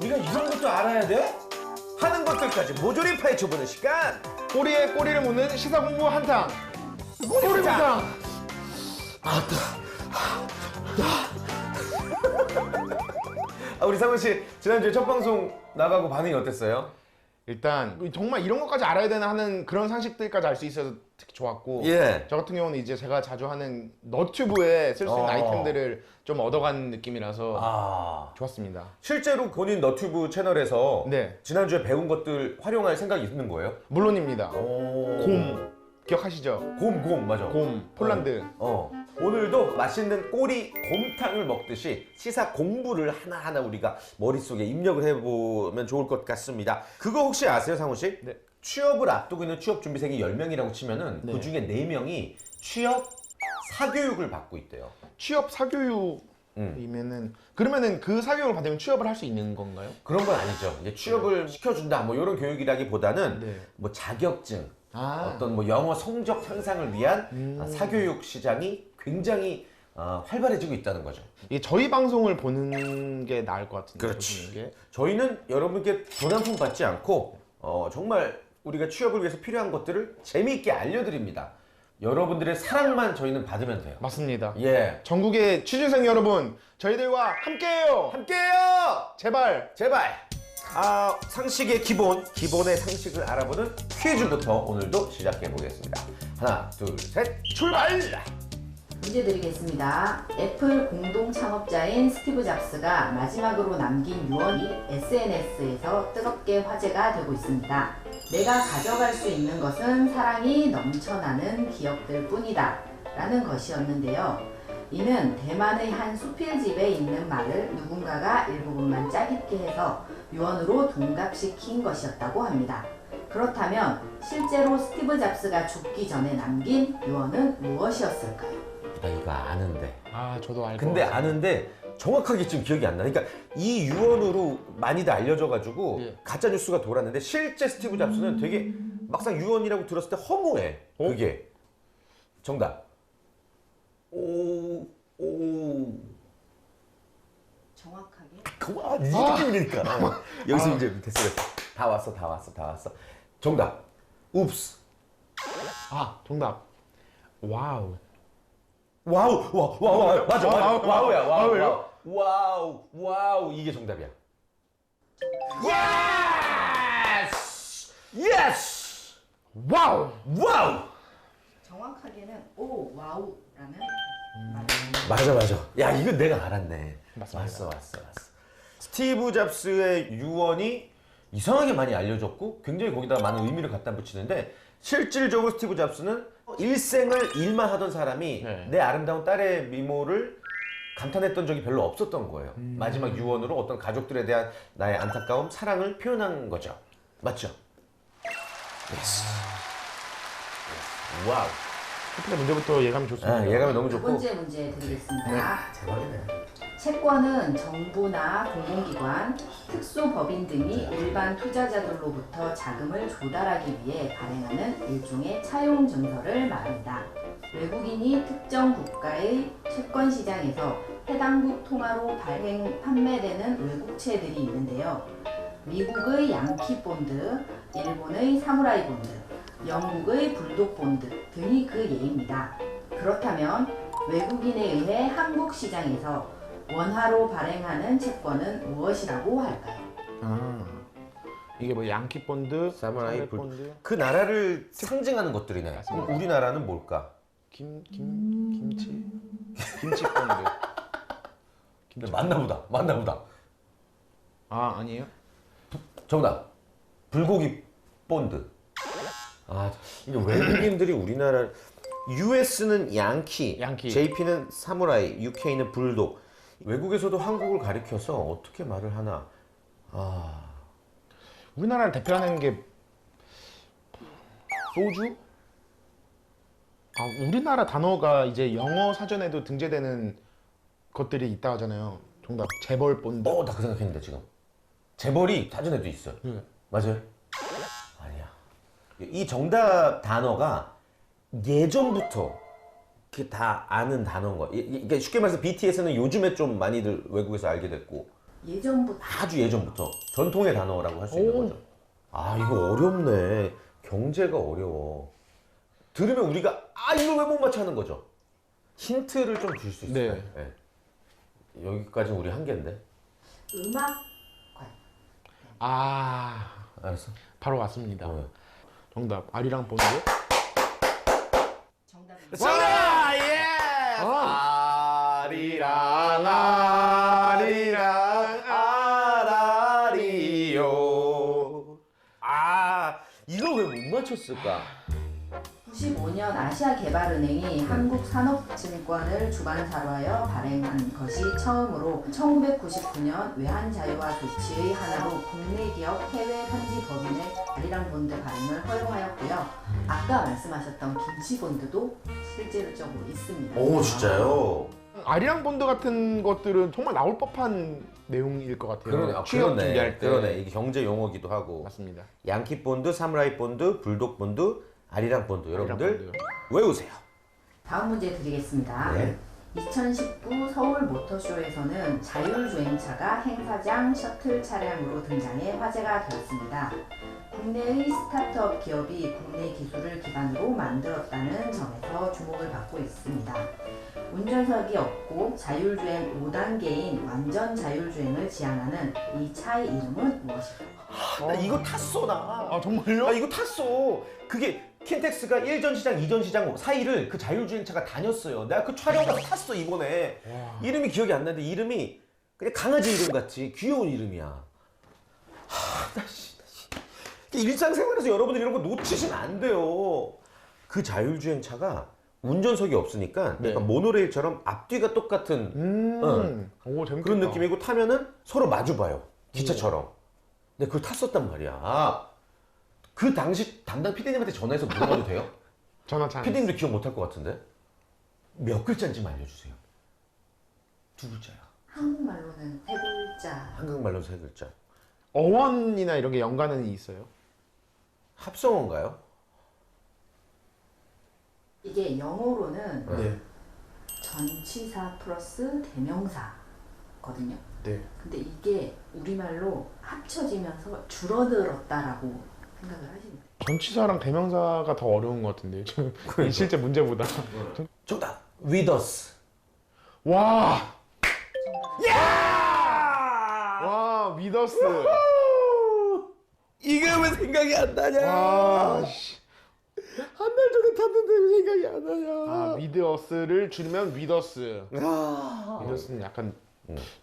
네가 이런 것도 알아야 돼? 하는 것들까지 모조리 파헤쳐보는 시간. 꼬리에 꼬리를 묻는 시사 공부 한탕. 꼬리무탕. 우리 상훈 씨 지난주에 첫 방송 나가고 반응이 어땠어요? 일단 정말 이런 것까지 알아야 되나 하는 그런 상식들까지 알 수 있어서 특히 좋았고, 예. 저 같은 경우는 이제 제가 자주 하는 너튜브에 쓸 수 있는 아이템들을 좀 얻어간 느낌이라서 좋았습니다. 실제로 본인 너튜브 채널에서 네. 지난주에 배운 것들 활용할 생각이 있는 거예요? 물론입니다. 곰. 곰 기억하시죠? 곰 맞아. 곰 폴란드. 오늘도 맛있는 꼬리 곰탕을 먹듯이 시사 공부를 하나하나 우리가 머릿속에 입력을 해보면 좋을 것 같습니다. 그거 혹시 아세요, 상훈 씨? 네. 취업을 앞두고 있는 취업 준비생이 10명이라고 치면은 네. 그 중에 4명이 취업 사교육을 받고 있대요. 취업 사교육이면은 그러면은 그 사교육을 받으면 취업을 할 수 있는 건가요? 그런 건 아니죠. 이제 취업을 시켜준다 뭐 이런 교육이라기보다는 네. 뭐 자격증, 아. 어떤 뭐 영어 성적 향상을 위한 사교육 시장이 굉장히 활발해지고 있다는 거죠. 이게 저희 방송을 보는 게 나을 것 같은데. 그렇지. 보시는 게. 저희는 여러분께 돈 한 푼 받지 않고 정말 우리가 취업을 위해서 필요한 것들을 재미있게 알려드립니다. 여러분들의 사랑만 저희는 받으면 돼요. 맞습니다. 예, 전국의 취준생 여러분, 저희들과 함께해요. 함께해요. 제발. 제발. 상식의 기본의 상식을 알아보는 퀴즈부터 오늘도 시작해 보겠습니다. 하나, 둘, 셋, 출발! 문제 드리겠습니다. 애플 공동 창업자인 스티브 잡스가 마지막으로 남긴 유언이 SNS에서 뜨겁게 화제가 되고 있습니다. 내가 가져갈 수 있는 것은 사랑이 넘쳐나는 기억들 뿐이다 라는 것이었는데요. 이는 대만의 한 수필집에 있는 말을 누군가가 일부분만 짜깁게 해서 유언으로 동갑시킨 것이었다고 합니다. 그렇다면 실제로 스티브 잡스가 죽기 전에 남긴 유언은 무엇이었을까요? 나 이거 아는데. 저도 알고. 근데 아는데 정확하게 지금 기억이 안 나. 그러니까 이 유언으로 많이들 알려져가지고 예. 가짜 뉴스가 돌았는데 실제 스티브 잡스는 되게 막상 유언이라고 들었을 때 허무해. 그게. 정답. 정확하게? 이 느낌이니까. 여기서 이제 됐어. 다 왔어. 정답. 웁스. 정답. 와우. 와우. 맞아. 와우야. 와우예요? 와우. 이게 정답이야. 예스! 와우. 정확하게는 오 와우라는 말입니다. 맞아. 야, 이건 내가 알았네. 맞습니다. 왔어. 스티브 잡스의 유언이 이상하게 많이 알려졌고 굉장히 거기다 많은 의미를 갖다 붙이는데 실질적으로 스티브 잡스는 일생을 일만 하던 사람이 네. 내 아름다운 딸의 미모를 감탄했던 적이 별로 없었던 거예요. 마지막 유언으로 어떤 가족들에 대한 나의 안타까움, 사랑을 표현한 거죠. 맞죠? 예스. 와우. 첫 문제부터 예감이 좋습니다. 예감이 너무 두 좋고. 번째 문제 드리겠습니다. 대박이네. 채권은 정부나 공공기관, 특수법인 등이 일반 투자자들로부터 자금을 조달하기 위해 발행하는 일종의 차용 증서를 말합니다. 외국인이 특정 국가의 채권 시장에서 해당 국 통화로 발행, 판매되는 외국채들이 있는데요. 미국의 양키 본드, 일본의 사무라이 본드, 영국의 불독 본드 등이 그 예입니다. 그렇다면 외국인에 의해 한국 시장에서 원화로 발행하는 채권은 무엇이라고 할까요? 이게 뭐 양키 본드, 사무라이 본드, 그 나라를 상징하는 것들이네. 맞습니다. 그럼 우리나라는 뭘까? 김치 본드. 맞나 보다. 아니에요? 정답. 불고기 본드. 이게 외국인들이 우리나라 US는 양키, JP는 사무라이, UK는 불독. 외국에서도 한국을 가리켜서 어떻게 말을 하나? 우리나라를 대표하는 게 소주? 우리나라 단어가 이제 영어 사전에도 등재되는 것들이 있다 하잖아요. 정답. 재벌 본드. 나 그 생각했는데 지금. 재벌이 사전에도 있어요. 네. 맞아요? 아니야. 이 정답 단어가 예전부터 다 아는 단어인 거야. 이게 쉽게 말해서 BTS는 요즘에 좀 많이들 외국에서 알게 됐고 예전부터. 아주 예전부터 전통의 단어라고 할 수 있는 거죠. 아 이거 어렵네. 경제가 어려워. 들으면 우리가 이걸 왜 못 맞춰 하는 거죠. 힌트를 좀 줄 수 있을까요? 네. 네. 여기까지는 우리 한계인데. 음악관. 알았어. 바로 왔습니다. 어. 정답 아리랑 본드. 정답입니다. 와 예. 아리랑 아리랑 아라리요. 이거 왜 못 맞췄을까? 95년 아시아개발은행이 한국산업증권을 주관사로 하여 발행한 것이 처음으로 1999년 외환자유화 조치의 하나로 국내 기업 해외 현지 법인의 아리랑 본드 발행을 허용하였고요. 아까 말씀하셨던 김치본드도 실제적으로 있습니다. 오 진짜요? 아리랑 본드 같은 것들은 정말 나올 법한 내용일 것 같아요. 그러네. 취업 준비할 때. 그러네. 이게 경제 용어기도 하고. 맞습니다. 양키 본드, 사무라이 본드, 불독 본드, 아리랑 본드. 여러분들 아리랑 본드. 외우세요. 다음 문제 드리겠습니다. 네. 2019 서울 모터쇼에서는 자율주행차가 행사장 셔틀 차량으로 등장해 화제가 되었습니다. 국내의 스타트업 기업이 국내 기술을 기반으로 만들었다는 점에서 주목을 받고 있습니다. 운전석이 없고 자율주행 5단계인 완전 자율주행을 지향하는 이 차의 이름은 무엇일까요? 나 이거 탔어 나. 정말요? 나 이거 탔어. 그게 킨텍스가 1전 시장, 2전 시장 사이를 그 자율주행차가 다녔어요. 내가 그 촬영 가서 탔어 이번에. 이름이 기억이 안 나는데 이름이 그냥 강아지 이름 같이 귀여운 이름이야. 일상생활에서 여러분들 이런 거 놓치시면 안 돼요. 그 자율주행차가 운전석이 없으니까 네. 약간 모노레일처럼 앞뒤가 똑같은 오 재밌겠다. 그런 느낌이고 타면은 서로 마주봐요. 기차처럼. 근데 그걸 탔었단 말이야. 그 당시 담당 PD님한테 전화해서 물어봐도 돼요? 전화 찬스. PD님도 기억 못할 것 같은데? 몇 글자인지 알려주세요. 두 글자야. 한국말로는 세 글자. 한국말로 세 글자. 어원이나 이런 게 연관은 있어요? 합성어인가요? 이게 영어로는 네. 전치사 플러스 대명사거든요. 네. 근데 이게 우리말로 합쳐지면서 줄어들었다라고 생각을 하시면 돼요. 전치사랑 대명사가 더 어려운 것 같은데요. 지금 이 실제 문제보다. 정답. With us. 와, 야! 와, 미더스. 이게 왜 생각이 안 나냐? 와, 씨. 한 달 전에 탔는데 왜 생각이 안 나냐? 미드어스를 줄이면 위더스. 아. 위더스는 약간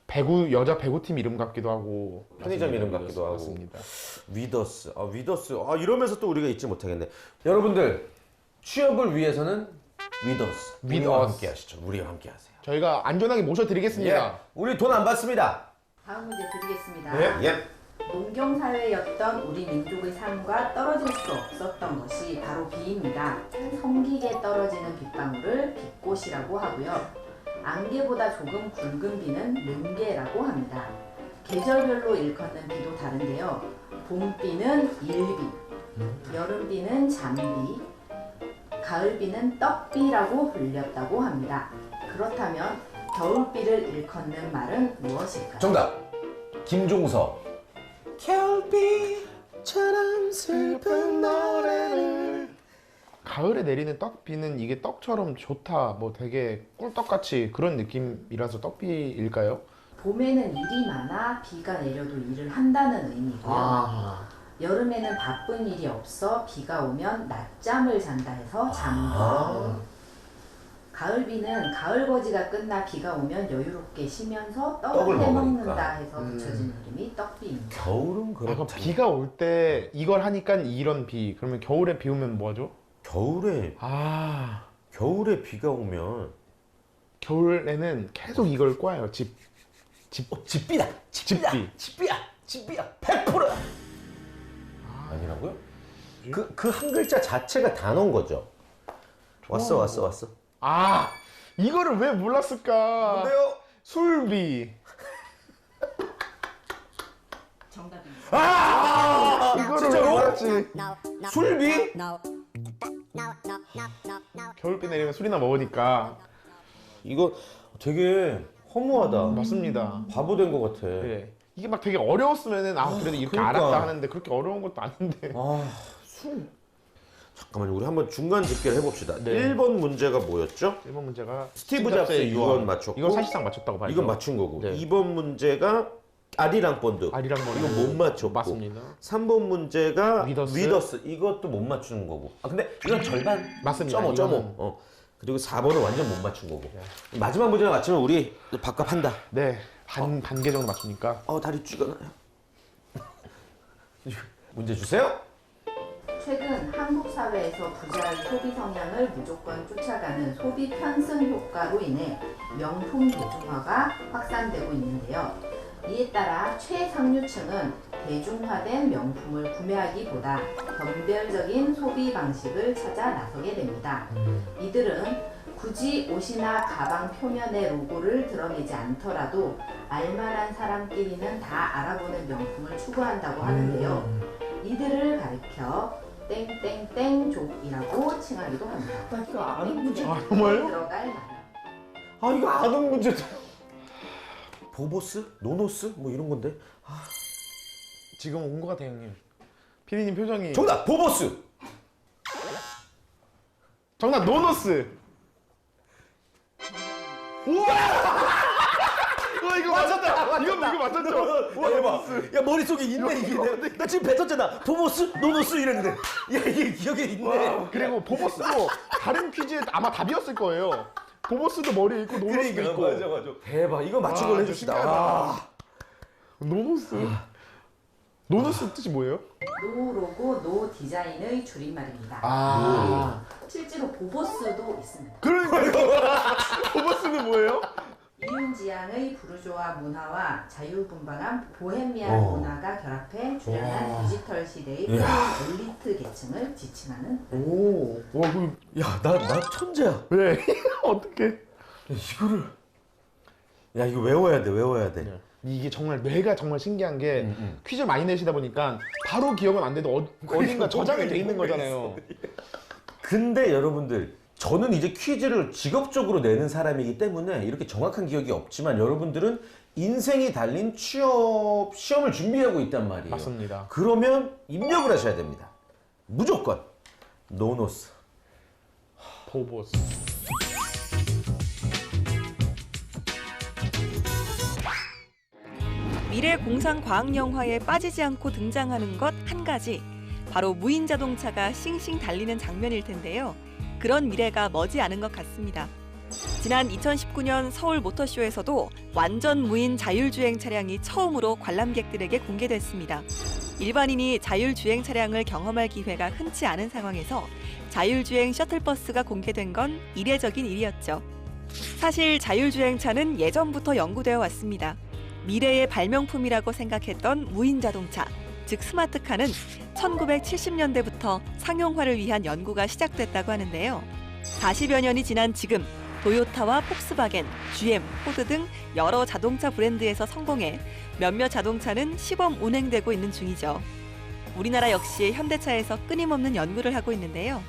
배구 여자 배구팀 이름 같기도 하고 편의점 이름 같기도 하고. 맞습니다. 위더스. 위더스. 이러면서 또 우리가 잊지 못하겠네. 여러분들 취업을 위해서는 위더스. 우리와 위더스. 함께 하시죠. 우리와 함께 하세요. 저희가 안전하게 모셔드리겠습니다. 예. 우리 돈 안 받습니다. 다음 문제 드리겠습니다. 예. 농경사회였던 우리 민족의 삶과 떨어질 수 없었던 것이 바로 비입니다. 성기게 떨어지는 빗방울을 빗꽃이라고 하고요. 안개보다 조금 굵은 비는 능계라고 합니다. 계절별로 일컫는 비도 다른데요. 봄비는 일비, 여름비는 잠비, 가을비는 떡비라고 불렸다고 합니다. 그렇다면 겨울비를 일컫는 말은 무엇일까요? 정답. 김종서. 겨울비처럼 슬픈 노래를. 가을에 내리는 떡비는 이게 떡처럼 좋다, 뭐 되게 꿀떡같이 그런 느낌이라서 떡비일까요? 봄에는 일이 많아 비가 내려도 일을 한다는 의미고요. 여름에는 바쁜 일이 없어 비가 오면 낮잠을 잔다 해서 잠도. 가을비는 가을거지가 끝나 비가 오면 여유롭게 쉬면서 떡을 떡을 해먹는다 먹으니까. 해서 붙여진 이름이 떡비입니다. 겨울은 그럼 그렇다. 비가 올 때 이걸 하니까 이런 비. 그러면 겨울에 비 오면 뭐하죠? 겨울에 비가 오면 겨울에는 계속 이걸 꽈요. 집비다. 집비. 집비야. 100%야. 아니라고요? 그 한 글자 자체가 단어인 거죠. 왔어. 이거를 왜 몰랐을까? 뭔데요? 술비. 정답입니다. 이거를 왜 진짜로? 몰랐지? 술비? 겨울비 내리면 술이나 먹으니까. 이거 되게 허무하다. 맞습니다. 바보 된 것 같아. 네. 이게 막 되게 어려웠으면은 그래도 이렇게 그러니까. 알았다 하는데 그렇게 어려운 것도 아닌데. 잠깐만요. 우리 한번 중간 집계를 해봅시다. 네. 1번 문제가 뭐였죠? 1번 문제가 스티브 잡스의 유언 맞췄고 이건 사실상 맞췄다고 봐야죠. 이건 맞춘 거고 네. 2번 문제가 아리랑 본드 아리랑 본드. 이건 못 맞췄고 맞습니다. 3번 문제가 위더스. 위더스 이것도 못 맞추는 거고 근데 이건 절반 맞습니다. 점오 이거는. 그리고 4번은 완전 못 맞춘 거고 마지막 문제만 맞추면 우리 밥값한다. 네. 반 개 정도 맞추니까. 다리 쥐가나요. 문제 주세요. 최근 한국 사회에서 부자의 소비 성향을 무조건 쫓아가는 소비 편승 효과로 인해 명품 대중화가 확산되고 있는데요. 이에 따라 최상류층은 대중화된 명품을 구매하기보다 변별적인 소비 방식을 찾아 나서게 됩니다. 이들은 굳이 옷이나 가방 표면의 로고를 드러내지 않더라도 알만한 사람끼리는 다 알아보는 명품을 추구한다고 하는데요. 이들을 가리켜 땡땡땡족이라고 칭하기도 합니다. 이거 아는 문제. 정말요? 들어갈 말. 이거 아는 문제. 보보스? 노노스? 뭐 이런 건데. 지금 온 것 같아요, 형님. 피디님 표정이. 정답 보보스. 정답 노노스. 우와! 와 이거 맞췄다. 이거 맞췄죠? 와 대박. 야 머릿속에 있네 이게. 나 지금 뱉었잖아. 보보스? 노노스 이랬는데. 야 이게 기억에 있네. 와, 그리고 보보스도 다른 퀴즈에 아마 답이었을 거예요. 보보스도 머리에 있고 노노스도 있고. 맞아. 대박. 이거 맞춘 걸로 해줍시다. 신기하다. 와. 노노스. 노노스 뜻이 뭐예요? 노 로고 노 디자인의 줄임말입니다. 실제로 보보스도 있습니다. 그러니까 보보스는 뭐예요? 이윤지양의 부르주아 문화와 자유분방한 보헤미안 문화가 결합해 주량한 디지털 시대의 엘리트 계층을 지칭하는 오, 와, 그 나 천재야. 왜? 어떻게? 이거를. 야 이거 외워야 돼. 이게 정말 뇌가 정말 신기한 게 퀴즈를 많이 내시다 보니까 바로 기억은 안 돼도 어딘가 저장이 돼 있는 거잖아요. 근데 여러분들 저는 이제 퀴즈를 직업적으로 내는 사람이기 때문에 이렇게 정확한 기억이 없지만 여러분들은 인생이 달린 취업 시험을 준비하고 있단 말이에요. 맞습니다. 그러면 입력을 하셔야 됩니다. 무조건 노노스. 보보스. 미래 공상 과학 영화에 빠지지 않고 등장하는 것 한 가지. 바로 무인 자동차가 싱싱 달리는 장면일 텐데요. 그런 미래가 머지않은 것 같습니다. 지난 2019년 서울 모터쇼에서도 완전 무인 자율주행 차량이 처음으로 관람객들에게 공개됐습니다. 일반인이 자율주행 차량을 경험할 기회가 흔치 않은 상황에서 자율주행 셔틀버스가 공개된 건 이례적인 일이었죠. 사실 자율주행차는 예전부터 연구되어 왔습니다. 미래의 발명품이라고 생각했던 무인 자동차, 즉 스마트카는 1970년대부터 상용화를 위한 연구가 시작됐다고 하는데요. 40여 년이 지난 지금 도요타와 폭스바겐, GM, 포드 등 여러 자동차 브랜드에서 성공해 몇몇 자동차는 시범 운행되고 있는 중이죠. 우리나라 역시 현대차에서 끊임없는 연구를 하고 있는데요.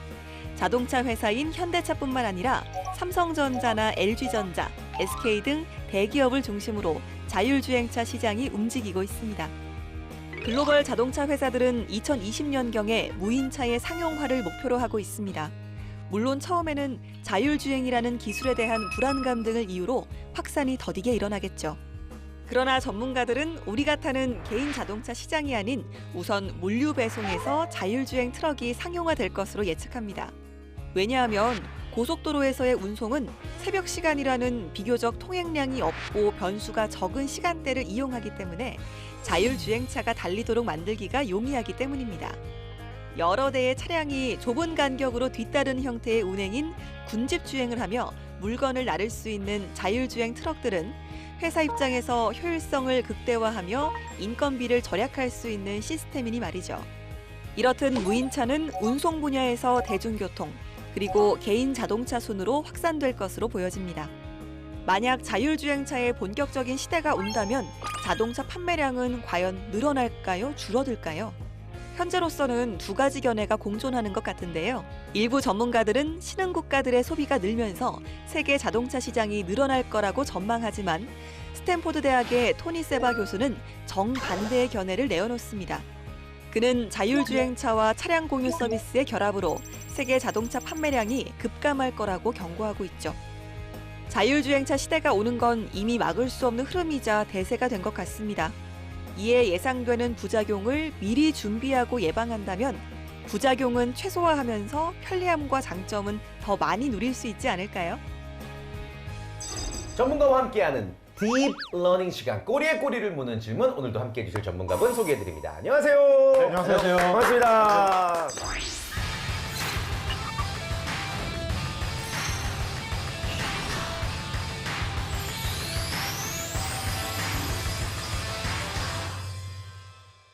자동차 회사인 현대차뿐만 아니라 삼성전자나 LG전자, SK 등 대기업을 중심으로 자율주행차 시장이 움직이고 있습니다. 글로벌 자동차 회사들은 2020년경에 무인차의 상용화를 목표로 하고 있습니다. 물론 처음에는 자율주행이라는 기술에 대한 불안감 등을 이유로 확산이 더디게 일어나겠죠. 그러나 전문가들은 우리가 타는 개인 자동차 시장이 아닌 우선 물류 배송에서 자율주행 트럭이 상용화될 것으로 예측합니다. 왜냐하면 고속도로에서의 운송은 새벽 시간이라는 비교적 통행량이 없고 변수가 적은 시간대를 이용하기 때문에 자율주행차가 달리도록 만들기가 용이하기 때문입니다. 여러 대의 차량이 좁은 간격으로 뒤따르는 형태의 운행인 군집주행을 하며 물건을 나를 수 있는 자율주행 트럭들은 회사 입장에서 효율성을 극대화하며 인건비를 절약할 수 있는 시스템이니 말이죠. 이렇듯 무인차는 운송 분야에서 대중교통, 그리고 개인 자동차 순으로 확산될 것으로 보여집니다. 만약 자율주행차의 본격적인 시대가 온다면 자동차 판매량은 과연 늘어날까요? 줄어들까요? 현재로서는 두 가지 견해가 공존하는 것 같은데요. 일부 전문가들은 신흥 국가들의 소비가 늘면서 세계 자동차 시장이 늘어날 거라고 전망하지만 스탠포드 대학의 토니 세바 교수는 정반대의 견해를 내어놓습니다. 그는 자율주행차와 차량 공유 서비스의 결합으로 세계 자동차 판매량이 급감할 거라고 경고하고 있죠. 자율주행차 시대가 오는 건 이미 막을 수 없는 흐름이자 대세가 된 것 같습니다. 이에 예상되는 부작용을 미리 준비하고 예방한다면 부작용은 최소화하면서 편리함과 장점은 더 많이 누릴 수 있지 않을까요? 전문가와 함께하는 딥 러닝 시간, 꼬리에 꼬리를 무는 질문. 오늘도 함께해 주실 전문가분 소개해드립니다. 안녕하세요. 네, 안녕하세요. 반갑습니다.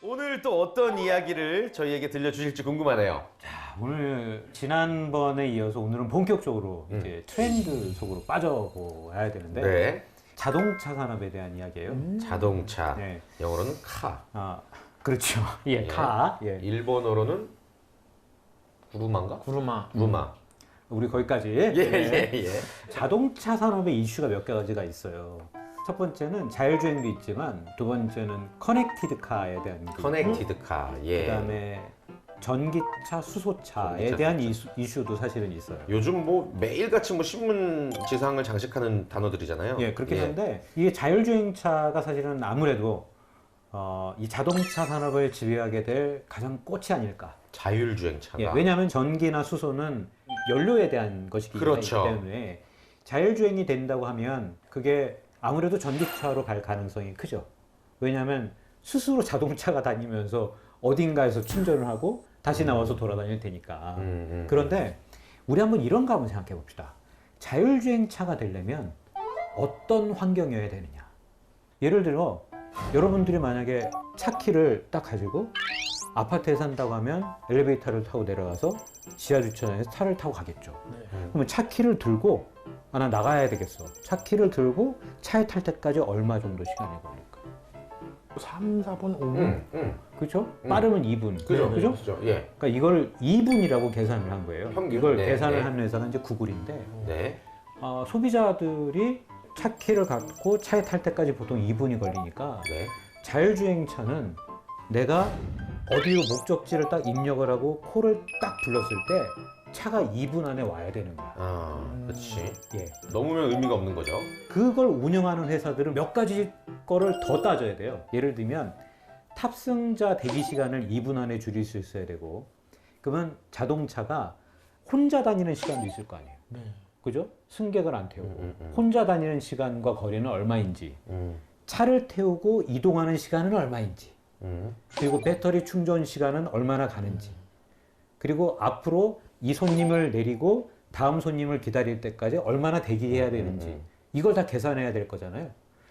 오늘 또 어떤 이야기를 저희에게 들려주실지 궁금하네요. 오늘 지난번에 이어서 오늘은 본격적으로 이제 트렌드 속으로 빠져봐야 되는데 네. 자동차 산업에 대한 이야기예요. 자동차. 네. 영어로는 카. 그렇죠. 예, 카. 예. 일본어로는 구루마인가? 구루마. 구루마. 우리 거기까지. 예. 자동차 산업의 이슈가 몇 가지가 있어요. 첫 번째는 자율주행도 있지만 두 번째는 커넥티드 카에 대한 커넥티드 카. 예. 그다음에 전기차, 수소차에 전기차, 대한 수소차. 이슈도 사실은 있어요. 요즘 뭐 매일같이 뭐 신문 지상을 장식하는 단어들이잖아요. 예, 그렇긴 한데 이게 자율주행차가 사실은 아무래도 이 자동차 산업을 지배하게 될 가장 꽃이 아닐까. 자율주행차가. 예, 왜냐하면 전기나 수소는 연료에 대한 것이기 그렇죠. 때문에 자율주행이 된다고 하면 그게 아무래도 전기차로 갈 가능성이 크죠. 왜냐하면 스스로 자동차가 다니면서 어딘가에서 충전을 하고 다시 나와서 돌아다닐 테니까. 그런데 우리 한번 이런 거 한번 생각해 봅시다. 자율주행차가 되려면 어떤 환경이어야 되느냐. 예를 들어 여러분들이 만약에 차 키를 딱 가지고 아파트에 산다고 하면 엘리베이터를 타고 내려가서 지하 주차장에서 차를 타고 가겠죠. 그러면 차 키를 들고 나 나가야 되겠어. 차 키를 들고 차에 탈 때까지 얼마 정도 시간이 걸릴까? 3, 4분, 5분. 그렇죠? 빠르면 2분. 그죠? 그죠? 그죠? 예. 그러니까 이걸 2분이라고 계산을 한 거예요. 평균? 이걸 네, 계산을 네. 한 회사가 이제 구글인데 네. 소비자들이 차 키를 갖고 차에 탈 때까지 보통 2분이 걸리니까 네. 자율주행차는 내가 어디로 목적지를 딱 입력을 하고 콜을 딱 불렀을 때 차가 2분 안에 와야 되는 거야. 그렇지. 예. 넘으면 의미가 없는 거죠. 그걸 운영하는 회사들은 몇 가지 거를 더 따져야 돼요. 예를 들면 탑승자 대기 시간을 2분 안에 줄일 수 있어야 되고, 그러면 자동차가 혼자 다니는 시간도 있을 거 아니에요. 네. 그죠? 승객을 안 태우고 혼자 다니는 시간과 거리는 얼마인지, 차를 태우고 이동하는 시간은 얼마인지, 그리고 배터리 충전 시간은 얼마나 가는지, 그리고 앞으로 이 손님을 내리고 다음 손님을 기다릴 때까지 얼마나 대기해야 되는지, 이걸 다 계산해야 될 거잖아요.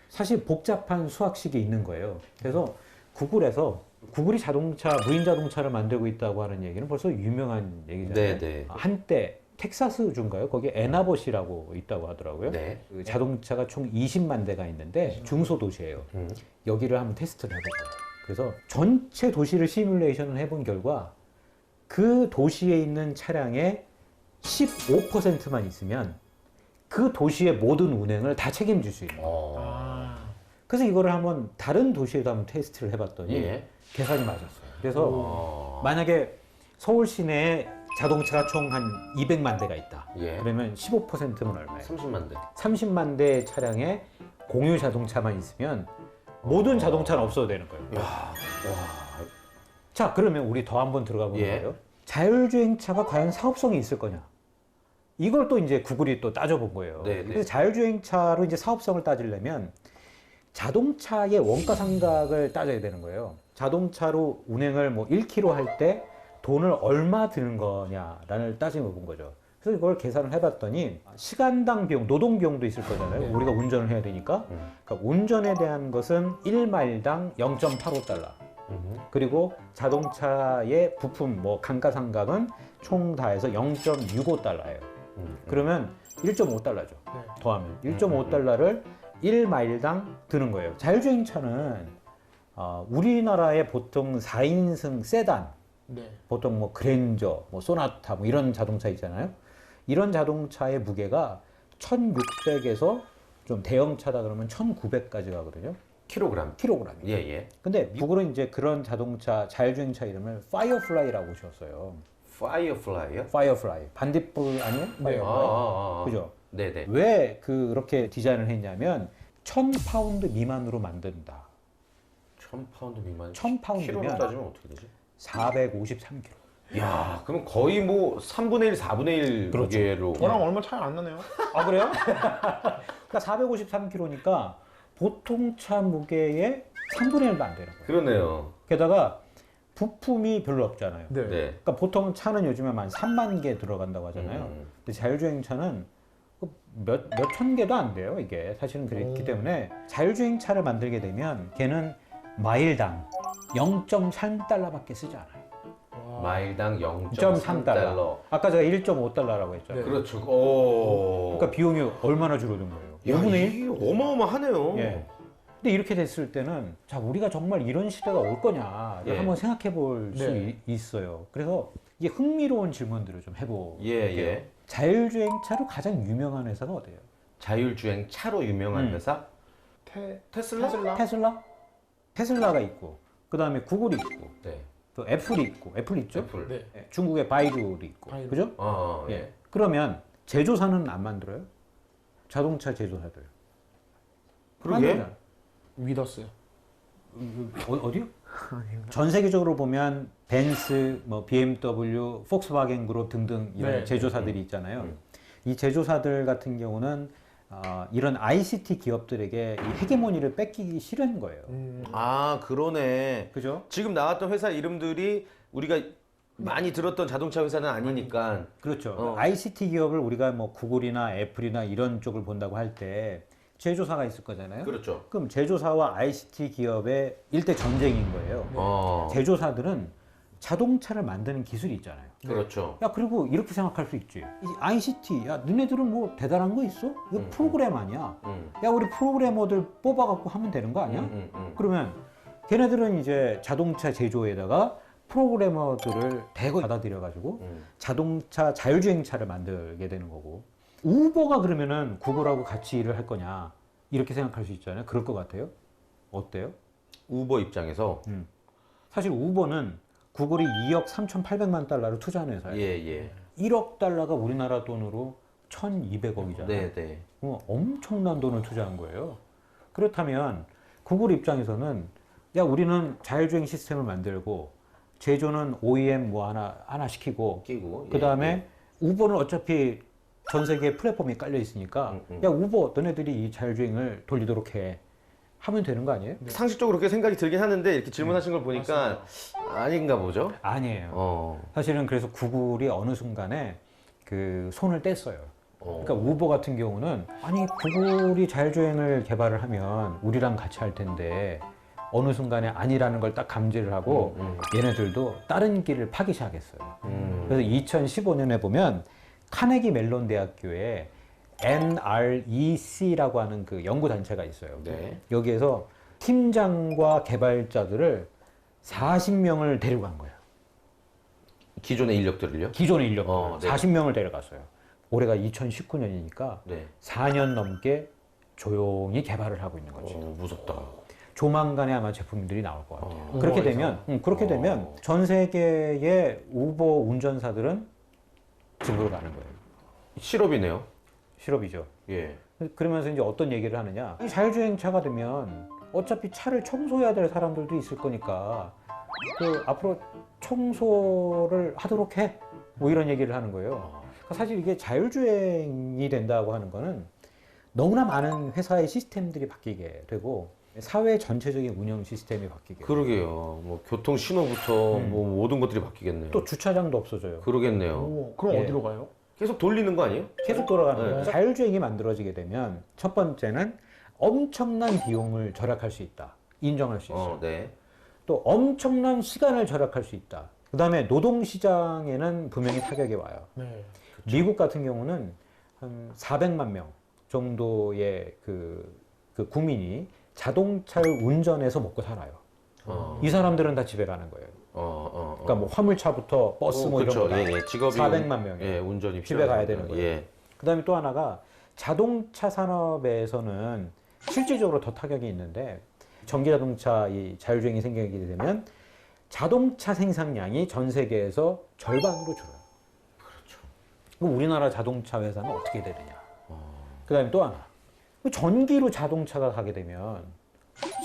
사실 복잡한 수학식이 있는 거예요. 그래서 구글이 자동차, 무인 자동차를 만들고 있다고 하는 얘기는 벌써 유명한 얘기잖아요. 네. 한때 텍사스주인가요? 거기 애나버시라고 있다고 하더라고요. 네. 그 자동차가 총 20만 대가 있는데 중소도시예요. 여기를 한번 테스트를 해볼 거예요. 그래서 전체 도시를 시뮬레이션을 해본 결과 그 도시에 있는 차량의 15%만 있으면 그 도시의 모든 운행을 다 책임질 수 있는 거예요. 그래서 이거를 한번 다른 도시에도 한번 테스트를 해봤더니 예. 계산이 맞았어요. 그래서 만약에 서울 시내에 자동차가 총 한 200만 대가 있다. 예. 그러면 15%면 얼마예요? 30만 대. 30만 대 차량에 공유 자동차만 있으면 모든 자동차는 없어도 되는 거예요. 자, 그러면 우리 더 한번 들어가 보는 예. 거예요. 자율주행차가 과연 사업성이 있을 거냐? 이걸 또 이제 구글이 또 따져본 거예요. 네, 네. 그래서 자율주행차로 이제 사업성을 따지려면 자동차의 원가 상각을 따져야 되는 거예요. 자동차로 운행을 뭐 1km 할 때 돈을 얼마 드는 거냐를 따지고 본 거죠. 그래서 이걸 계산을 해봤더니 시간당 비용, 노동 비용도 있을 거잖아요. 네. 우리가 운전을 해야 되니까. 그러니까 운전에 대한 것은 1마일당 0.85달러. 그리고 자동차의 부품, 뭐 감가상각은 총 다 해서 0.65달러예요. 그러면 1.5달러죠. 네. 더하면 1.5달러를 1마일당 드는 거예요. 자율주행차는 우리나라의 보통 4인승 세단, 네. 보통 뭐 그랜저, 뭐 소나타 뭐 이런 자동차 있잖아요. 이런 자동차의 무게가 1600에서 좀 대형차다 그러면 1900까지 가거든요. 킬로그램. 킬로그램. 예, 예. 근데 미국은 이제 그런 자동차 자율주행차 이름을 파이어플라이라고 지었어요. 파이어플라이요? 파이어플라이. 반딧불 아니에요? 네. 파이어플라이. 그죠? 네, 네. 왜 그렇게 디자인을 했냐면 1000파운드 미만으로 만든다. 1000파운드 미만. 1000파운드면 킬로로 따지면 어떻게 되지? 453kg. 야, 그럼 거의 뭐 3분의 1, 4분의 1 그렇죠. 무게로. 저랑 얼마 차이 안 나네요. 아 그래요? 그러니까 453kg니까 보통 차 무게의 3분의 1도 안 되는 거예요. 그러네요. 게다가 부품이 별로 없잖아요. 네. 네. 그러니까 보통 차는 요즘에 한 3만 개 들어간다고 하잖아요. 음. 근데 자율주행차는 몇천 개도 안 돼요. 이게 사실은 그렇기 때문에 자율주행차를 만들게 되면 걔는 마일당 0.3달러밖에 쓰지 않아요. 마일당 0.3달러. 0.3달러. 아까 제가 1.5달러라고 했잖아요. 그렇죠. 오. 그러니까 비용이 얼마나 줄어든 거예요? 야, 5분의 1? 이게 어마어마하네요. 예. 근데 이렇게 됐을 때는 자 우리가 정말 이런 시대가 올 거냐 예. 한번 생각해 볼 수 네. 있어요. 그래서 이게 흥미로운 질문들을 좀 해볼게요. 예, 예. 자율주행차로 가장 유명한 회사가 어디예요? 자율주행 차로 유명한 회사? 테슬라? 테슬라가 있고 그 다음에 구글이 있고 네. 또 애플이 있고 애플 있죠? 애플. 네. 예, 중국의 바이두도 있고 바이두. 그죠? 예. 예. 그러면 제조사는 안 만들어요? 자동차 제조사들 그러게. 만들잖아요. 위더스. 어디요? 전 세계적으로 보면 벤츠, 뭐 BMW, 폭스바겐 그룹 등등 이런 네. 제조사들이 있잖아요. 이 제조사들 같은 경우는 이런 ICT 기업들에게 이 헤게모니를 뺏기기 싫은 거예요. 아, 그러네. 그죠? 지금 나왔던 회사 이름들이 우리가 많이 들었던 자동차 회사는 아니니까. 그렇죠. ICT 기업을 우리가 뭐 구글이나 애플이나 이런 쪽을 본다고 할 때 제조사가 있을 거잖아요. 그렇죠. 그럼 제조사와 ICT 기업의 일대 전쟁인 거예요. 제조사들은 자동차를 만드는 기술이 있잖아요. 그렇죠. 야 그리고 이렇게 생각할 수 있지. 이 ICT, 야 너네들은 뭐 대단한 거 있어? 이거 프로그램 아니야? 야 우리 프로그래머들 뽑아갖고 하면 되는 거 아니야? 그러면 걔네들은 이제 자동차 제조에다가 프로그래머들을 대거 받아들여가지고 자동차 자율주행차를 만들게 되는 거고. 우버가 그러면은 구글하고 같이 일을 할 거냐 이렇게 생각할 수 있잖아요. 그럴 것 같아요. 어때요? 우버 입장에서. 사실 우버는 구글이 2억 3,800만 달러를 투자한 회사예요. 예, 예. 1억 달러가 우리나라 돈으로 1,200억이잖아요. 네, 네. 엄청난 돈을 투자한 거예요. 그렇다면 구글 입장에서는 야 우리는 자율주행 시스템을 만들고 제조는 OEM 뭐 하나 시키고 끼고. 그 다음에 우버는 어차피 전 세계에 플랫폼이 깔려 있으니까 야 우버 너네들이 이 자율주행을 돌리도록 해 하면 되는 거 아니에요? 상식적으로 그렇게 생각이 들긴 하는데 이렇게 질문하신 걸 보니까 아닌가 보죠. 아니에요. 사실은 그래서 구글이 어느 순간에 그 손을 뗐어요. 그러니까 우버 같은 경우는 아니 구글이 자율주행을 개발을 하면 우리랑 같이 할 텐데 어느 순간에 아니라는 걸 딱 감지를 하고 얘네들도 다른 길을 파기 시작했어요. 그래서 2015년에 보면 카네기 멜론 대학교에 NREC라고 하는 그 연구 단체가 있어요. 네. 여기에서 팀장과 개발자들을 40명을 데려간 거예요. 기존의 인력들을요? 기존의 인력들 네. 40명을 데려갔어요. 올해가 2019년이니까 네. 4년 넘게 조용히 개발을 하고 있는 거지. 무섭다. 조만간에 아마 제품들이 나올 것 같아요. 그렇게 되면 전 세계의 우버 운전사들은 집으로 가는 거예요. 실업이네요. 실업이죠. 예. 그러면서 이제 어떤 얘기를 하느냐. 이 자율주행차가 되면 어차피 차를 청소해야 될 사람들도 있을 거니까 그 앞으로 청소를 하도록 해. 뭐 이런 얘기를 하는 거예요. 그러니까 사실 이게 자율주행이 된다고 하는 거는 너무나 많은 회사의 시스템들이 바뀌게 되고 사회 전체적인 운영 시스템이 바뀌게 그러게요. 뭐 교통 신호부터 뭐 모든 것들이 바뀌겠네요. 또 주차장도 없어져요. 그러겠네요. 그럼 예. 어디로 가요? 계속 돌리는 거 아니에요? 계속 돌아가는 네. 거예요. 자율주행이 만들어지게 되면 첫 번째는 엄청난 비용을 절약할 수 있다. 인정할 수 있어요. 네. 또 엄청난 시간을 절약할 수 있다. 그 다음에 노동시장에는 분명히 타격이 와요. 네. 미국 같은 경우는 한 400만 명 정도의 그 국민이 자동차를 운전해서 먹고 살아요. 이 사람들은 다 집에 가는 거예요. 그러니까 뭐 화물차부터 버스 뭐 그렇죠. 이런 거 예, 예. 직업이 400만 명이 예, 운전이 집에 가야 필요하다는 되는 거예요. 예. 그다음에 또 하나가 자동차 산업에서는 실질적으로 더 타격이 있는데 전기 자동차 이 자율주행이 생기게 되면 자동차 생산량이 전 세계에서 절반으로 줄어요. 그렇죠. 그럼 우리나라 자동차 회사는 어떻게 되느냐? 그다음에 또 하나. 전기로 자동차가 가게 되면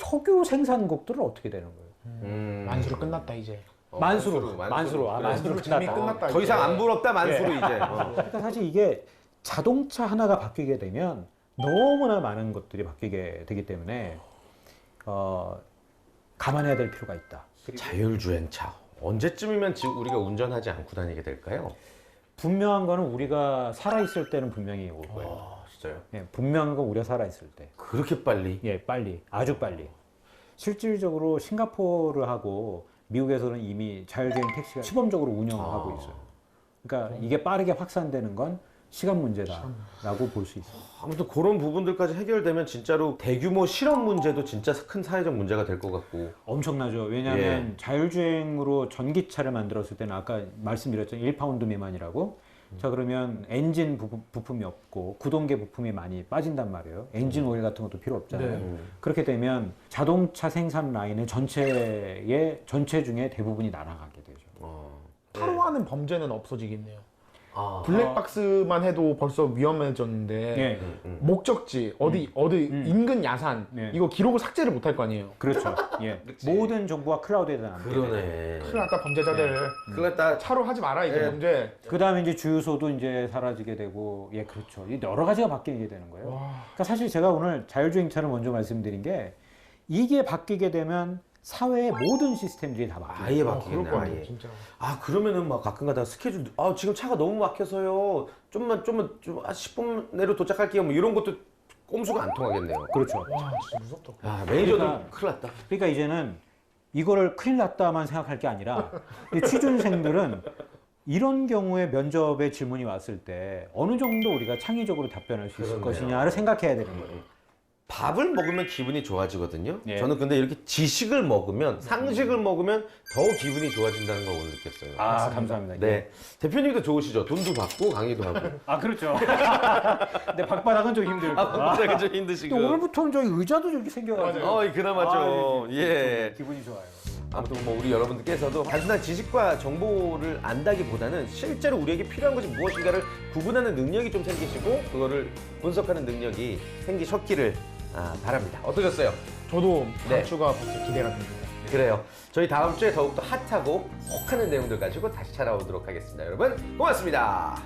석유 생산국들은 어떻게 되는 거예요? 만수로 끝났다 이제. 만수로 그래. 만수로 재미 끝났다. 끝났다. 더 이상 안 부럽다 만수로 예. 이제. 그러니까 사실 이게 자동차 하나가 바뀌게 되면 너무나 많은 것들이 바뀌게 되기 때문에 감안해야 될 필요가 있다. 자율주행차 언제쯤이면 지금 우리가 운전하지 않고 다니게 될까요? 분명한 거는 우리가 살아있을 때는 분명히 올 거예요. 아 진짜요? 예, 분명한 건 우리가 살아있을 때. 그렇게 빨리? 예, 빨리. 아주 빨리. 실질적으로 싱가포르하고 미국에서는 이미 자율주행 택시가 시범적으로 운영을 하고 있어요. 그러니까 이게 빠르게 확산되는 건 시간 문제다라고 볼 수 있어요. 아무튼 그런 부분들까지 해결되면 진짜로 대규모 실험 문제도 진짜 큰 사회적 문제가 될 것 같고. 엄청나죠. 왜냐하면 자율주행으로 전기차를 만들었을 때는 아까 말씀드렸죠. 1파운드 미만이라고. 자 그러면 엔진 부품이 없고 구동계 부품이 많이 빠진단 말이에요. 엔진 오일 같은 것도 필요 없잖아요. 그렇게 되면 자동차 생산 라인의 전체 중에 대부분이 날아가게 되죠. 차로 하는 범죄는 없어지겠네요. 아. 블랙박스만 해도 벌써 위험해졌는데 예, 목적지 어디 인근 야산 네. 이거 기록을 삭제를 못 할 거 아니에요. 그렇죠. 예. 모든 정보가 클라우드에 남게 돼요. 그러네. 큰일 났다 범죄자들. 큰일 났다. 차로 하지 마라 이제 예. 범죄. 그다음에 이제 주유소도 이제 사라지게 되고, 예, 그렇죠. 여러 가지가 바뀌게 되는 거예요. 그러니까 사실 제가 오늘 자율주행차를 먼저 말씀드린 게 이게 바뀌게 되면 사회의 모든 시스템들이 다 바뀌어요. 아예 그럴 바뀌겠네. 거 아니에요 아예. 진짜. 아 그러면은 막 가끔가다 스케줄 지금 차가 너무 막혀서요. 좀 10분 내로 도착할게요. 뭐 이런 것도 꼼수가 안 통하겠네요. 그렇죠. 와 진짜 무섭다. 아 매니저도 그러니까- 큰일 났다. 그러니까 이제는 이거를 큰일 났다만 생각할 게 아니라 이 취준생들은 이런 경우에 면접에 질문이 왔을 때 어느 정도 우리가 창의적으로 답변할 수 있을 그렇네요. 것이냐를 생각해야 되는 거예요. 밥을 먹으면 기분이 좋아지거든요. 예. 저는 근데 이렇게 지식을 먹으면 상식을 먹으면 더 기분이 좋아진다는 걸 오늘 느꼈어요. 아, 감사합니다. 네. 대표님도 좋으시죠? 돈도 받고 강의도 하고. 아, 그렇죠. 근데 박바닥은 좀 힘들고. 아, 좀 힘드시고. 근데 오늘부터는 저기 의자도 저렇게 생겨가지고. 그나마 좀. 예. 기분이 좋아요. 아무튼 뭐 우리 여러분들께서도 단순한 지식과 정보를 안다기보다는 실제로 우리에게 필요한 것이 무엇인가를 구분하는 능력이 좀 생기시고 그거를 분석하는 능력이 생기셨기를 바랍니다. 어떠셨어요? 저도 네. 다음 주가 벌써 기대가 됩니다. 그래요. 저희 다음 주에 더욱더 핫하고 혹하는 내용들 가지고 다시 찾아오도록 하겠습니다. 여러분 고맙습니다.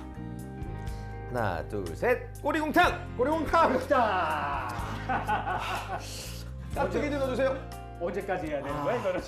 하나, 둘, 셋. 꼬리곰탕! 꼬리곰탕. 깍두기 좀 넣어주세요. 언제까지 해야 되는 거야, 이거는?